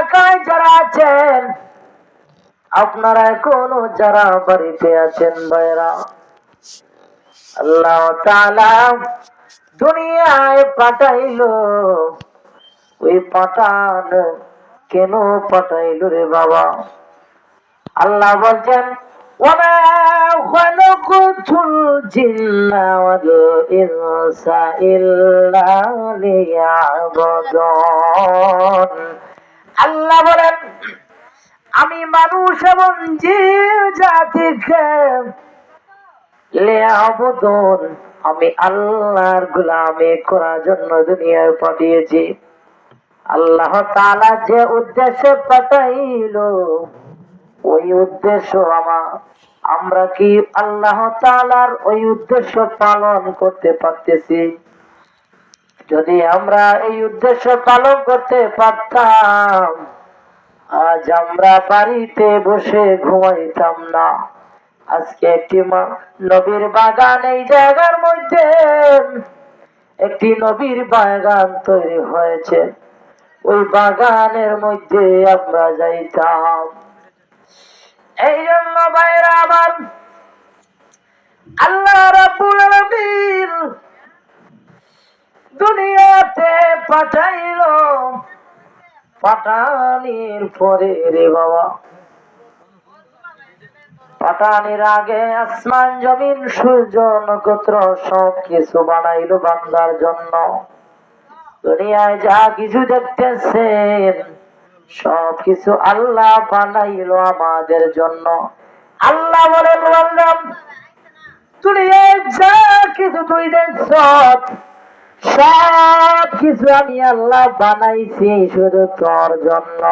এলাকায় যারা আছেন, আপনারা এখনো যারা বাড়িতে আছেন ভাইরা, আল্লাহ তাআলা দুনিয়ায় পাঠাইলো। ওই পাঠান কেন পাঠাইলো রে বাবা? আল্লাহ বলছেন, ওয়া খালাকুতুল জিন্না ওয়াল ইনসা ইল্লা লিয়াবুদুন। আল্লাহ বলেন, আমি মানুষ এবং জিন জাতিকে লিয়াবুদুন, আমি আল্লাহর গোলামি করার জন্য দুনিয়ায় পাঠিয়েছি। আল্লাহ তাআলা যে উদ্দেশ্যে পাঠাইলো, ওই উদ্দেশ্য আমরা কি আল্লাহ তাআলার ওই উদ্দেশ্য পালন করতে পারতেছি? যদি আমরা এই উদ্দেশ্য পালন করতে পারতাম, আজ আমরা বাড়িতে বসে ঘুমাইতাম না। আজকে একটি নবীর বাগান, এই জায়গার মধ্যে একটি নবীর বাগান তৈরি হয়েছে। ওই বাগানের মধ্যে আমরা যাইতাম। এই জন্য ভাইরা আমার, আল্লাহ রাব্বুল আলামিন দুনিয়াতে পাঠাইলো। পাঠানির পরে রে বাবা, পাঠানির আগে আসমান জমিন সূর্য নক্ষত্র সব কিছু বানাইলো বান্দার জন্য। দুনিয়ায় যা কিছু দেখতেছেন সব কিছু আল্লাহ বানাইলো আমাদের জন্য। আল্লাহ বলেন, বান্দা, দুনিয়ায় যা কিছু তুই দেখছ সব কিছু আমি আল্লাহ বানাইছি শুধু তোর জন্য।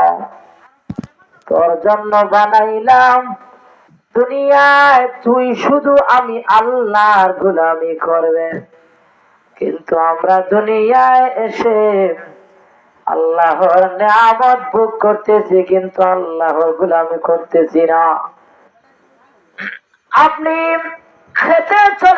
তোর জন্য বানাইলাম। দুনিয়ায় তুই শুধু আমি আল্লাহর গোলামি করবে, কিন্তু আমরা দুনিয়ায় এসে আল্লাহর নিয়ামত ভোগ করতেছি, কিন্তু আল্লাহর গোলামি করতেছি না। আপনি খেতে চলে